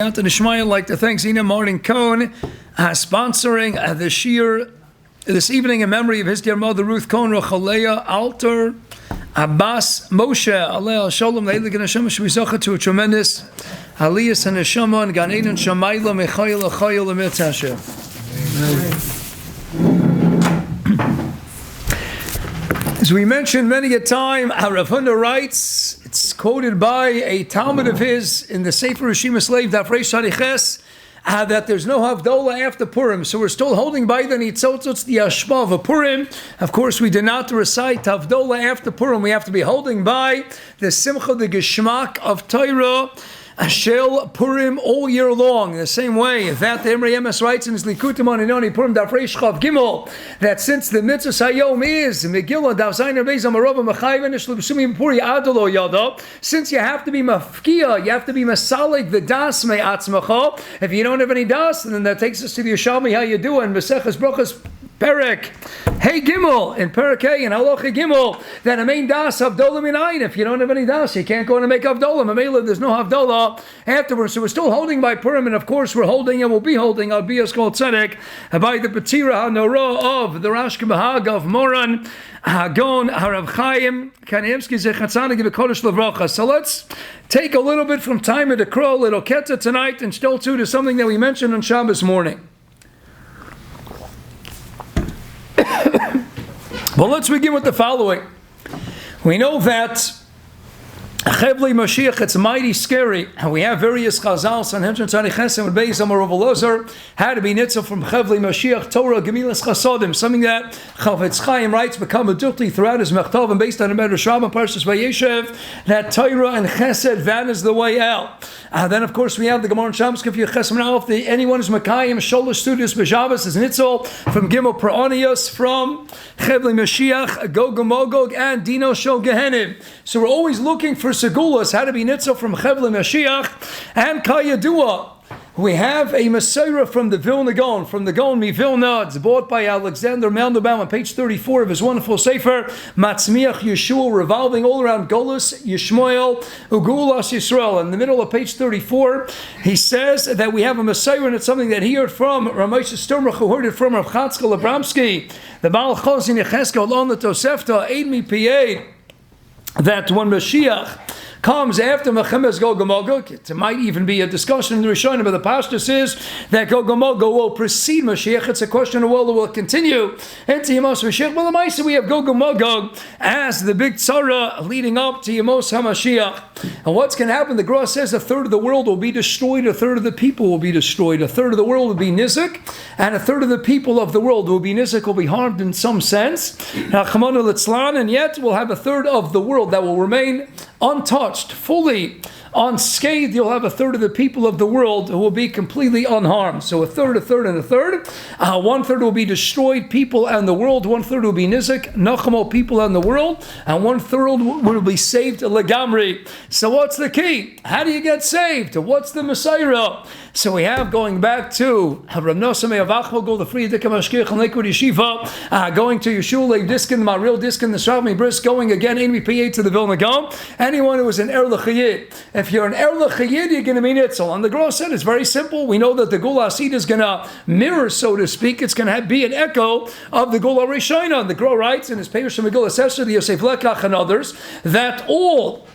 Out to I'd like to thank Zina Martin Cohn sponsoring the Shir this evening in memory of his dear mother Ruth Cohn Rochalea Alter Abbas Moshe Aleh Shalom Leilig and Hashem Shmizacha to a tremendous Aliyas and Neshama and Gan Eden Shamayla Mechayel Achayel Amit Hashem. As we mentioned many a time, Rav Hunda writes, it's quoted by a Talmud of his in the Sefer Rishima Slave Daf Reish Hariches, that there's no Havdalah after Purim. So we're still holding by the Nitzotzotz, the Ashma of a Purim. Of course, we did not recite Havdalah after Purim. We have to be holding by the Simcha, the Geschmack of Torah, Shel Purim all year long. In the same way that the Emrei Emes writes in his Likutim on Inoni Purim Daf Reish Chav Gimel, that since the Mitzvah Hayom is Megillah Daf Zayin Beis Amarova Mechayven Shlubsumi Puri Adolo Yada, since you have to be mafkia, you have to be masalik the das me atzmacha. If you don't have any das, then that takes us to the Yishalmi how you do and Maseches Brachos Perek Hey Gimel in Perek Hey and Halacha Gimel that a main das Havdalah minayin. If you don't have any das, you can't go in and make Havdalah. Mamela, there's no Havdalah afterwards. So we're still holding by Purim, and of course we're holding and we'll be holding Al Biyas Kol Tzedek by the Petira HaNorah of the Rashka Bahag of Moran Hagon Harav Chaim Kanievsky Zechatzana give a Kodesh Levracha. So let's take a little bit from time of the Kroll, little Ketza tonight, and still to something that we mentioned on Shabbos morning. Well, let's begin with the following. We know that Chevli Mashiach, it's mighty scary. And we have various Chazal, Sanhedrin Tzani Chesem, and Beis Amar Rav Elazar, had to be nitzah from Chevli Mashiach, Torah, Gemilas Chasodim, something that Chavetz Chaim writes, become a duty throughout his Mechtav, and based on the Medrash Rabbah, Parshas Vayeshev, that Torah and Chesed, that is the way out. Then, of course, we have the Gemara in Shabbos, Kafir Chesem Nalef, anyone who's Makayim, Sholosh Studios, B'Shabbos, is nitzah from Gimel Pra'onius, from Chevli Mashiach, Gog Magog, and Dino Shel Gehenim. So we're always looking for Segulas, how to be nitzah from Chevli Mashiach, and Kayadua. We have a Messiah from the Vilna Gaon, from the Gaon Mi Vilna. It's bought by Alexander Mandelbaum on page 34 of his wonderful Sefer, Matzmiach Yeshua, revolving all around Golus, Yishmael, Ugulas Yisrael. In the middle of page 34, he says that we have a Messiah, and it's something that he heard from Ramesh Sturmach, who heard it from Rav Chatzkel Abramsky, the Baal Chozin Yecheskel, on the Tosefta, Eid Mi Pied, that when Mashiach comes after Mechemes Gog Magog, it might even be a discussion in the Rishonim, but the Pashtus is that Gog Magog will precede Mashiach. It's a question of whether will continue into Yemos Mashiach. Well, the Maisa, we have Gog Magog as the big tzara leading up to Yemos HaMashiach. And what's going to happen? The Gra says a third of the world will be destroyed, a third of the people will be destroyed, a third of the world will be Nizik, and a third of the people of the world will be Nizik, will be harmed in some sense. And yet we'll have a third of the world that will remain untouched, fully unscathed. You'll have a third of the people of the world who will be completely unharmed. So a third, and a third. One third will be destroyed, people and the world. One third will be Nizik, Nachamo, people and the world. And one third will be saved, Legamri. So what's the key? How do you get saved? What's the Messiah? So we have, going back to Rav Nosson Me'avachmo, go the free Dikam Ashkech and Lakewood Yeshiva, going to Yeshua, Lev Diskin, my real Diskin, the Shavmi Bris, going again, NBPA to the Vilna Gaon. Anyone who is an Er L'Chayid. If you're an Er L'Chayid, you're going to be Nitzel. And the Gross said it's very simple. We know that the Gula Asid is going to mirror, so to speak. It's going to be an echo of the Gula Rishayna. And the Gross writes in his Peirush Megillah Sesher, the Yosef Lekach and others, that all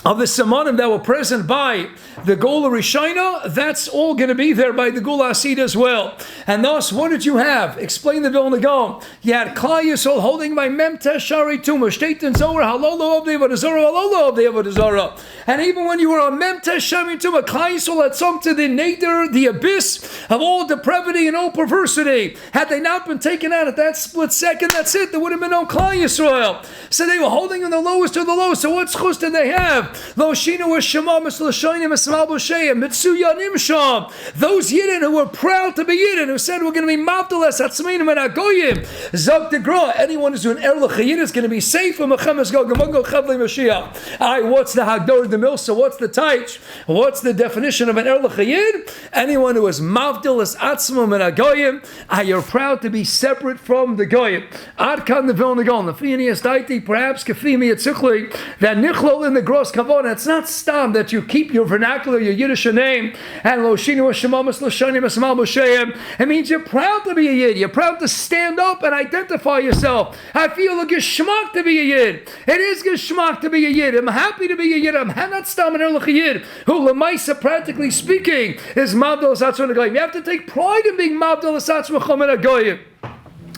of the Samanim that were present by the Gula Rishayna, that's all going to be there by the Gula Asid as well. And thus, what did you have? Explain the Vilna Gaon. You had Klal Yisrael holding by Memtesh Shari Tuma, Shteiging Zohar, Halolo of the Avodah Zarah, Halolo of the Avodah Zarah. And even when you were on Memtesh Shari Tuma, Klal Yisrael had sunk to the nadir, the abyss of all depravity and all perversity. Had they not been taken out at that split second, that's it. There would have been no Klal Yisrael. So they were holding in the lowest of the low. So what chus did they have? Lo Shina was Shema Mislashonim Mismal Bosheim Mitsuya Nimsham. Those Yidden who were proud to be Yidden, who said we're going to be Mavdalas Atzmeinim and Agoyim. Zog de Gra. Anyone who's doing Er L'Chayid is going to be safe from Mechemes Gog Magog Chavli Mashiach. Alright, what's the Hagdor de Milsa? What's the Taich? What's the definition of an Er L'Chayid? Anyone who is Mavdalas Atzmum and Agoyim, you're proud to be separate from the Goyim. Ad Kan the Vilna Gaon. The Fiani Estaiti, perhaps Kafimi Etzichli, that Nichlol in the Gross kavanah. It's not stam that you keep your vernacular, your Yiddish name, and lo shinu shemamas lo shanim esmal b'sheim. It means you're proud to be a Yid. You're proud to stand up and identify yourself. I feel a geschmack to be a Yid. It is geschmack to be a Yid. I'm happy to be a Yid. I'm not stam an erlich Yid who lemaisa, practically speaking, is mabdal asatzon agoyim. You have to take pride in being mabdal asatzon agoyim.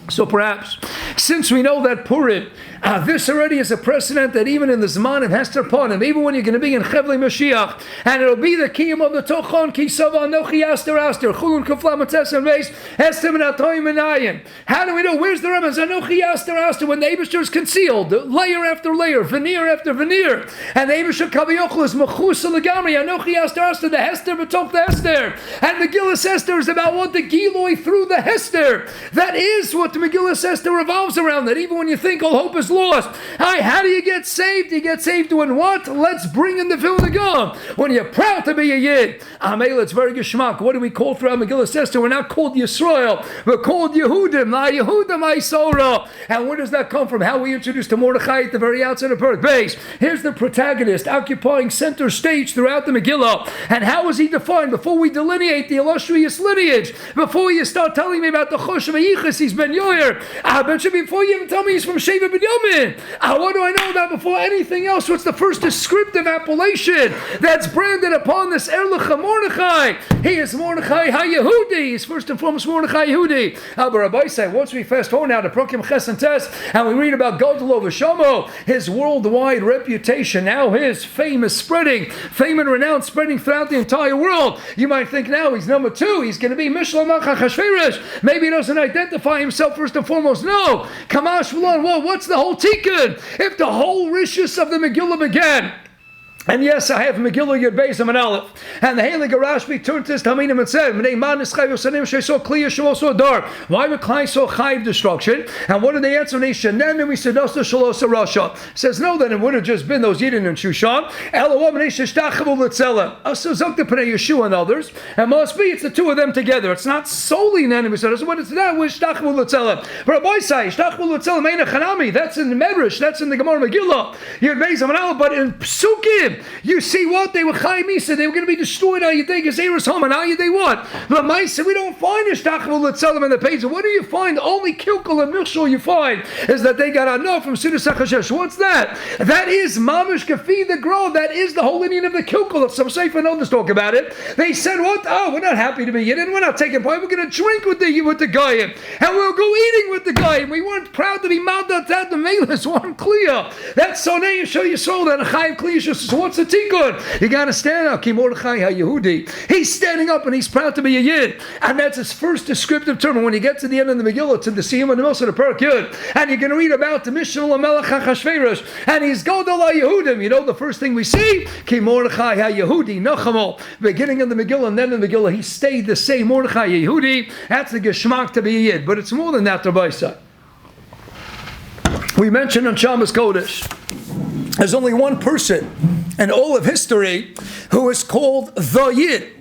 So perhaps, since we know that Purim, this already is a precedent that even in the Zman of Hester Ponim, even when you're going to be in Chevli Mashiach, and it'll be the Kiyum of the Tochon, Ki Sava Nochi Aster Aster, Chulun Kufla Mates and Reis, Estem and Atoyim and Ayin. How do we know? Where's the Remez? Anochi Aster Aster, when the Eibishter is concealed, layer after layer, veneer after veneer, and the Eibishter Kaviyochl is Mechusa Legamri, Anochi Aster Aster, the Hester B'tok the Hester, and Megillah Esther is about what the Giloi through the Hester. That is what the Megillah Esther revolves around, that even when you think all hope is lost, how do you get saved? You get saved doing what? Let's bring in the Vilna Gaon. When you're proud to be a Yid, it's very geschmack. What do we call throughout Megillah Esther? We're not called Yisrael, we're called Yehudim, La Yehudim Aisora. And where does that come from? How we introduced to Mordechai at the very outset of birth. Base. Here's the protagonist occupying center stage throughout the Megillah. And how is he defined? Before we delineate the illustrious lineage, before you start telling me about the Chosh V'yichas, he's Ben Yoyer. Before you even tell me he's from Sheva Ben Yomin. What do I know about before anything else? What's the first descriptive appellation that's branded upon this Erlich Mordechai? He is Mordechai HaYehudi. He's first and foremost Mordechai Yehudi. But Rabbi said, once we fast forward now to Prokim Ches and Tes, and we read about Godel V'Shomo, his worldwide reputation, now his fame is spreading, fame and renown spreading throughout the entire world. You might think now he's number 2. He's going to be Mishlam Achashverosh. Maybe he doesn't identify himself first and foremost. No. Kamash V'lon. Well, what's the whole tikkun? If the whole rishus of the Megillah began, and yes, I have Megillah Yud Beis and Aleph. And the Heilige Rashbi turned to his Taminim and said, why would Klai so Chayiv destruction? And what did they answer? And we said, Rasha. Says, no, then it would have just been those Yidden and Shushan. Yeshua and others. And must be, it's the two of them together. It's not solely an enemy. So what is that? But Rabbi say, that's in the Medrash, that's in the Gemara Megillah. Yud Beis and Aleph, but in Psukim, you see what? They were Chaim Isa. They were going to be destroyed. How you think? Gezeirus Haman. How you they what? But Maisa, we don't find Ishtachvul L'Tzelem in the page. What do you find? The only Kilkel and Michshol you find is that they got enough from Sudas HaChashesh. What's that? That is Mamish Kafi the Grove. That is the whole Indian of the Kilkel. Some Sefer Nodas talk about it. They said, what? Oh, we're not happy to be Yidden. We're not taking part. We're going to drink with the Goyim. And we'll go eating with the Goyim. We weren't proud to be Maldat at the Melis. Weren't clear. That's so now you show your soul that a Chayiv Kliyah. So what's the tikkun? You got to stand up. Ki Mordechai HaYehudi. He's standing up and he's proud to be a Yid. And that's his first descriptive term. And when you get to the end of the Megillah, to the Siyum and the Milsa, the Perak Yud, and you're going to read about the Mishnah Lamelech HaChashverosh, and he's Godel HaYehudim. You know the first thing we see? Ki Mordechai HaYehudi. Nachamo. Beginning of the Megillah and then in the Megillah, he stayed the same Mordechai HaYehudi. That's the Geschmack to be a Yid. But it's more than that, Rabbi said. We mentioned on Shabbos Kodesh, there's only one person in all of history who is called the Yid.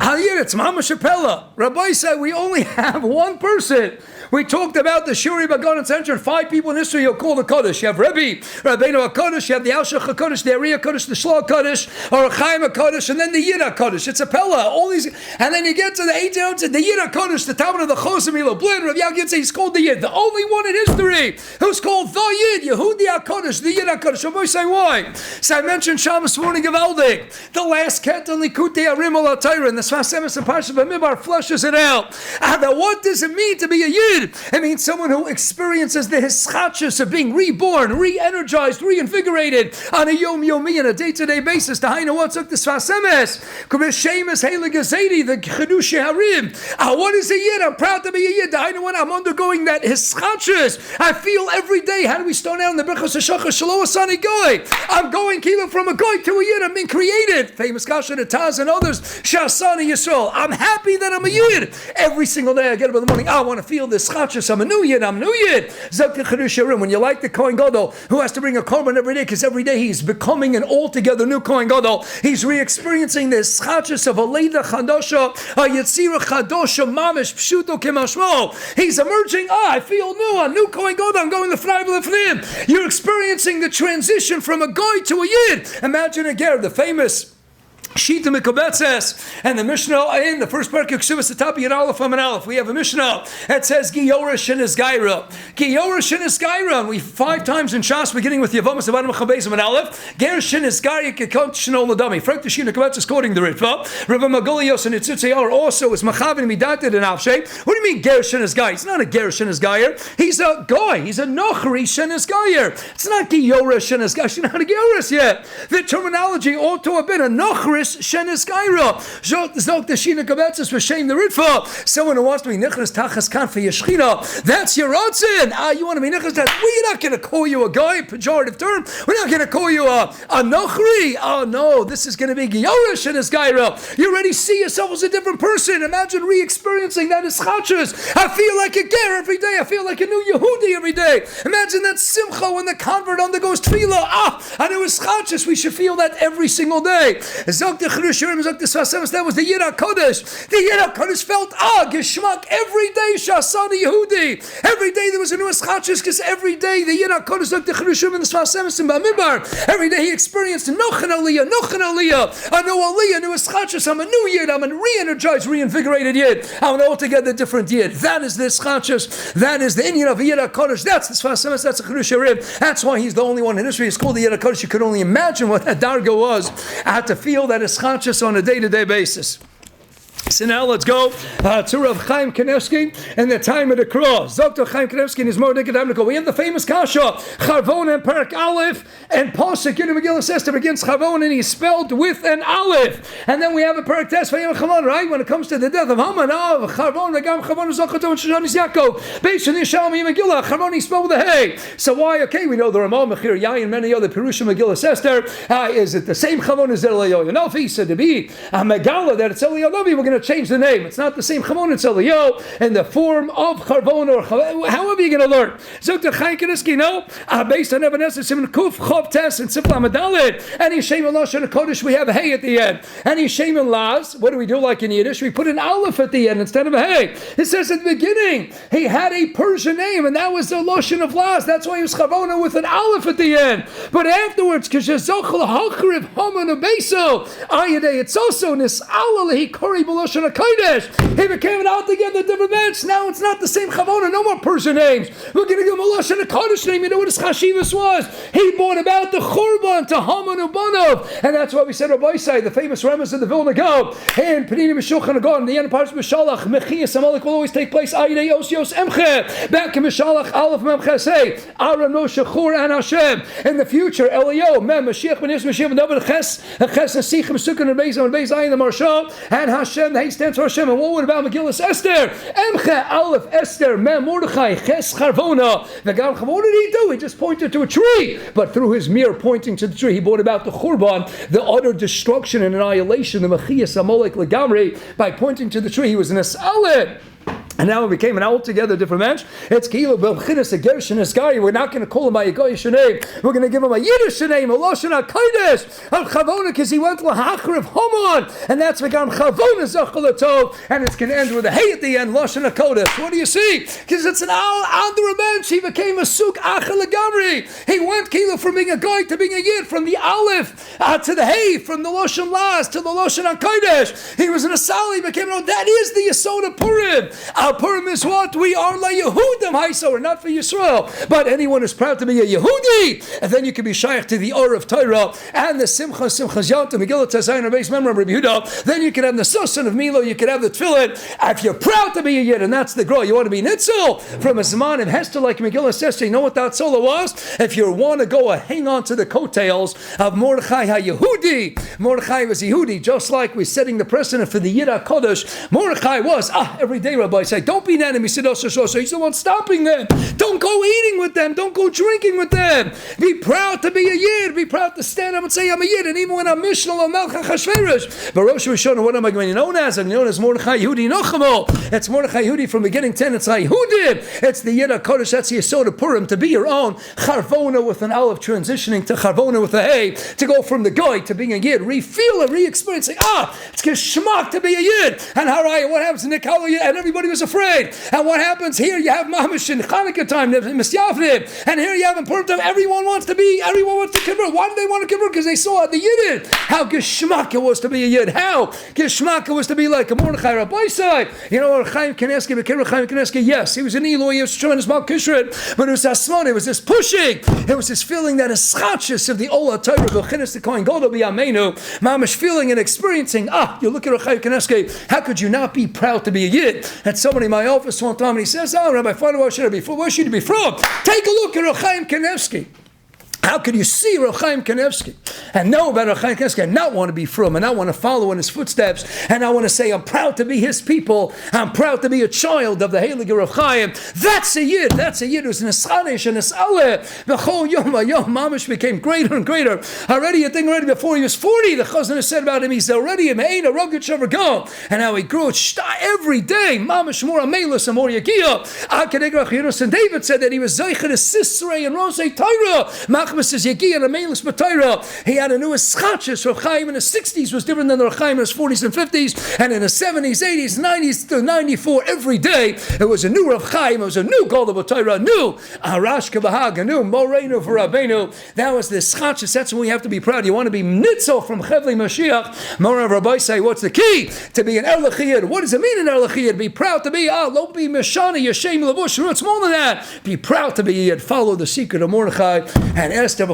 Al-Yid, it's Mamash Shapella. Rabbi said we only have one person. We talked about the Shuri, Bagan, and Center, and 5 people in history you'll call the Kodesh. You have Rabbi, Rabbeinu HaKodesh, you have the Alshach HaKodesh, the Ari HaKodesh, the Shlah HaKodesh, or Chaim HaKodesh, and then the Yid HaKodesh. It's a Pella. All these, and then you get to the Eytan, the Yid HaKodesh, the Talmud of the Chosim, Elo Blin, Rav Yaakov Yitzchak, he's called the Yid. The only one in history who's called the Yid, Yehudi HaKodesh, the Yid HaKodesh. Rabbi say why? So I mentioned Shabbos morning of Aldik, the last Ketan Likutei Arim Al HaTorah, and the Sfasemis and Parshas Bamidbar flushes it out. Now what does it mean to be a Yid? It means someone who experiences the hischachus of being reborn, re-energized, reinvigorated on a yom-yomi, on a day-to-day basis. The Hainu what's up the Sfasemes, Kubeshemes Heilig Azedi, the Chedush Harim. What is a Yid? I'm proud to be a Yid. The Hainu what I'm undergoing that hischachus. I feel every day. How do we start out in the Berachos Hashachar Shelo Asani Goy? I'm going kilo from a Goy to a Yid. I'm being created. Famous Kasha, the Taz, and others. Shasani Yisrael. I'm happy that I'm a Yid. Every single day I get up in the morning. I want to feel this Chachas, I'm a new Yid, I'm a new Yid. When you like the Kohen Gadol, who has to bring a korban every day, because every day he's becoming an altogether new Kohen Gadol. He's re-experiencing this Chachas of a Leida Chadosha, a Yetzira Chadosha, Mamish, Pshuto Kemashmo. He's emerging, I feel new, a new Kohen Gadol, I'm going to Fnei V'Lefnim. You're experiencing the transition from a Goy to a Yid. Imagine again the famous Shita Mikobetzes, and the Mishnah in the first part of Ksubas Atapi Yad Aleph Am Aleph. We have a Mishnah that says Giyorish and Isgaira. Giyorish and Isgaira. We 5 times in Shas beginning with Yavamas Avadim Chabezim and Aleph. Gerish and Isgaira Kekot Shnol Ladami. Frank the Shita Mikobetzes quoting the Ritva. Rabbi Magolios and Itzitzayar also is Machavin Midated and Avshay. What do you mean Gerish and Isgaira? He's not a Gerish and Isgaira. He's a guy. He's a Nochrish and Isgaira. It's not Giyorish and Isgaira. She's not a Giyorish yet. The terminology ought to have been a Nochrish Shenis Gaira. Zok the Shina Kabetzes for shame the Ritva. Someone who wants to be Nichnas Tachas Kan for Yeshchina. That's your Ratzin. You want to be Nichnas? We're not going to call you a guy, pejorative term. We're not going to call you a Nochri. Oh no, this is going to be Giyora Shenis Gaira. You already see yourself as a different person. Imagine re-experiencing that as Chachas. I feel like a ger every day. I feel like a new Yehudi every day. Imagine that Simcha when the convert undergoes Tefillah. I know it's Chachas. We should feel that every single day. That was the Yid HaKodesh. The Yid HaKodesh felt Geschmack every day. Shasani Yehudi. Every day there was a new Eschachis, because every day the Yid HaKodesh looked at Cherushim in the Svasemis in Bamidbar. Every day he experienced Nochan Aliyah, a new Aliyah, new Eschachis. I'm a new Yid. I'm a re-energized, reinvigorated Yid. I'm an altogether different Yid. That is the Eschachis. That is the Indian of Yid HaKodesh. That's the Svasemis. That's the Cherushim. That's why he's the only one in history. It's called the Yid HaKodesh. You could only imagine what that Darga was. I had to feel that Eschachis on a day-to-day basis. So now let's go to Rav Chaim Kanevsky and the time of the cross. Dr. Chaim Kanevsky and his more academical. We have the famous Kasha, Charvon and Perak Aleph, and Pasuk in the Megillah Esther begins Charvon and he's spelled with an Aleph. And then we have a Perak Tes Vayim Chaman, right? When it comes to the death of Haman, Charvon, Vagam Charvon, Zachato, and Shoshanis Yaakov, based on the Yishalmi Megillah, Charvon he's spelled with a Hey. So why? Okay, we know the Ramah, Mechir, Yai, and many other Perushim Megillah Esther. Is it the same Charvon as Eliyahu Yonavi? Said to be a Megala that it's Eliyahu Yonavi. We're going to change the name. It's not the same Chamon, it's Eliyahu in the form of Charvon or however you're going to learn. Zok Chaim Kanevsky, no? Based on Evanescence, Simon Kuf, Chov Tes, and Sifla Madalit. Any Shem and Lashon Kodesh, we have a Hey at the end. Any Shem and Laz, what do we do like in Yiddish? We put an Aleph at the end instead of a Hey. It says at the beginning, he had a Persian name, and that was the Lashon of Laz. That's why he was Charvon with an Aleph at the end. But afterwards, Kishazachal Hachriv Haman Abeso, Ayadeh, it's also Nis'ala Lehi Kori B'Lashon Kodesh. He became an altogether different match. Now it's not the same Chavona, no more Persian names. We're going to give him a Lashon Kodesh name. You know what his Chashivas was? He brought about the Churban to Haman Ubanov. And that's why we said Rabbi Say, the famous Rematch of the Vilna Gaon, and Panini Meshulchan Agon, the end of parts of Meshalach, Mechias Amalek will always take place. Ayidei Osios Emche, back in Meshalach, Aleph Mem Chesed, Aram Moshe Chur and Hashem. In the future, Eliyahu, Mem, Mashiach, Ben Yisrael, Mashiach, David, Ches, Nesichem, Sukkah, and Beis, and Beis, Ayin, the Marsha, and Hashem, the He stands for Hashem. And what about Megillah Esther? Emche, Aleph, Esther, Mem, Mordechai, Ches, Charvona. The God, what did he do? He just pointed to a tree. But through his mirror pointing to the tree, he brought about the Churban, the utter destruction and annihilation, the Mechias Amalek Legamri, by pointing to the tree. He was an Asalid. And now it became an altogether different match. It's Kilo Belchinas, a Gershon, a Sky. We're not going to call him by a Goyish name. We're going to give him a Yiddish name, a Lashon HaKodesh, Al Chavona, because he went to Lahachar of Haman. And that's V'gam Chavona Zachal Tov. And it's going to end with a Hey at the end, Lashon HaKodesh. What do you see? Because it's an Al bench. He became a Suk Achal Gamri. He went Kilo from being a Goy to being a Yid, from the Aleph to the Hey, from the Lashon Laz to the Lashon HaKodesh. He was an Asali, he became an that is the Yesod of Purim. Purim is what? We are La Yehudim, Haiso, not for Yisrael. But anyone is proud to be a Yehudi, and then you can be shaykh to the Or of Torah, and the Simchas Yot, the Megillah Tazayin, Reis Memram, Rabbi Yehuda. Then you can have the Susan of Milo, you can have the Tefillin. If you're proud to be a Yid, and that's the grow, you want to be Nitzel, from a Zman of Hester like Megillah says, you know what that Sola was? If you want to go hang on to the coattails of Mordechai HaYehudi, Mordechai was Yehudi, just like we're setting the precedent for the Yid HaKodesh. Mordechai was, every day, Rabbi say, don't be an enemy. So he's the one stopping them. Don't go eating with them. Don't go drinking with them. Be proud to be a Yid. Be proud to stand up and say, I'm a Yid. And even when I'm Mishnah or Melech HaChashverosh, but Rosh Hashanah, what am I going to be known as? I'm known as Mordechai Yehudi Nochamo. It's Mordechai Yehudi from beginning 10. It's like Yehudim. It's the Yid HaKodesh. That's the Yesod of Purim, to be your own Charvona with an Aleph, transitioning to Charvona with a Hey, to go from the Goy to being a Yid. Re-feel it, re-experience it. It's geschmack to be a Yid. And what happens in Nikala, and everybody was afraid. And what happens here? You have Mamish in Chanukah time, Misyavnim, and here you have in Purim time, everyone wants to convert. Why do they want to convert? Because they saw the Yid. How geschmack it was to be a Yid. How geschmack it was to be like a Mordechai Rabbi side. You know, Chaim Kaneski, Chaim Kaneski, yes, he was an Eloi, he was tremendous Mal Kishret, but it was Asmon, it was this pushing, it was this feeling that is schachis of the Ola Torah, Gochinis the Kohen Gadol B'Yameinu, Mamish feeling and experiencing. You look at Chaim Kaneski, how could you not be proud to be a Yid? And somebody in my office one time, and he says, Rabbi Feiner, where should I be from? Take a look at Chaim Kaneski. How could you see Chaim Kanevsky and know about Chaim Kanevsky and not want to be from and not want to follow in his footsteps and not want to say, I'm proud to be his people, I'm proud to be a child of the Heilige Rav Chaim? That's a Yid who's Nesanesh and Nesaleh. B'chol Yom Hayom Mamish became greater and greater. Already before he was 40, the Chazon said about him, he's already a Me'ein, a rugged Shavar Go. And how he grew every day. Mamish more Amelus and more Yagiyah. And David said that he was Zeicher Sisrei and Rosei Torah. Says Yegi and Amelus B'Torah. He had a new Eschachis. Rav Chaim in the 60s was different than the Rav Chaim in his 40s and 50s, and in the 70s, 80s, 90s to 94, every day it was a new Rav Chaim. It was a new Golda B'Torah, new Arash Kabahag, a new Moreinu for Rabbeinu. That was the Eschachis. That's when we have to be proud. You want to be Nitzel from Chevli Mashiach. More Rabbi say, what's the key to be an Erlachiyad? What does it mean in Erlachiyad? Be proud to be don't be Meshana Yeshem Lavush. It's more than that. Be proud to be Yid. Follow the secret of Mordechai and Esther.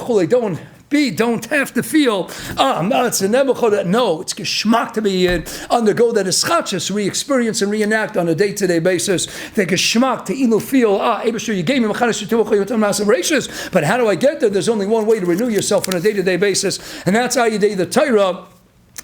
Don't have to feel, it's a nebuchadnezzar. No, it's geschmack to be undergo that eschachas, re-experience and reenact on a day-to-day basis. The geschmack to feel, you gave me massive ratios, but how do I get there? There's only one way to renew yourself on a day-to-day basis, and that's how you do the Torah.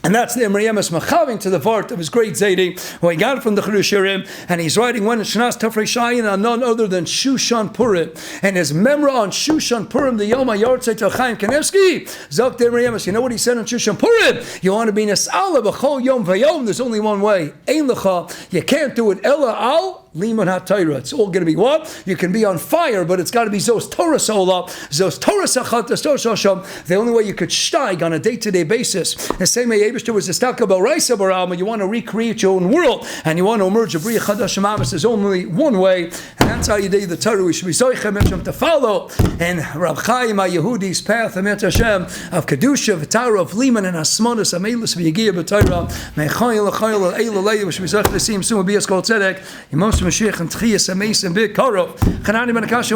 And that's the Emriyamas Machaving to the Vart of his great Zaidi, who he got from the Cherushim, and he's writing one in Shnas Tafrei Shayin on none other than Shushan Purim. And his memory on Shushan Purim, the Yom HaYartzeit of Chaim Kanevsky, Zok the Emriyamas. You know what he said on Shushan Purim? You want to be Nes'ala B'chol Yom V'yom, there's only one way. Ein Lecha, you can't do it Ella Al Liman HaTorah. It's all going to be what? You can be on fire, but it's got to be Zos Torah Sola, Zos Torah Sachat, Zos Shosham. The only way you could steig on a day-to-day basis. The same way Eibishter was the Staka B'Raisa Barama, you want to recreate your own world, and you want to emerge a Bria Chadash Mavis. There's only one way, and that's how you do the Torah. We should be Zoichem Hashem to follow, and Rav Chaim Yehudi's path, Emet Hashem, of Kedusha, V'Torah, of Liman, and Asmonis, Amelus, V'Yegiyah, B'Torah, Me'chayil, L'chayil, L'Eil, L'Eil, we should be Zoichem to see him soon, B'Yas Kol Tzedek, Mashiach and Tchias Ameis and Big Karov. Chanani Ben Akasha.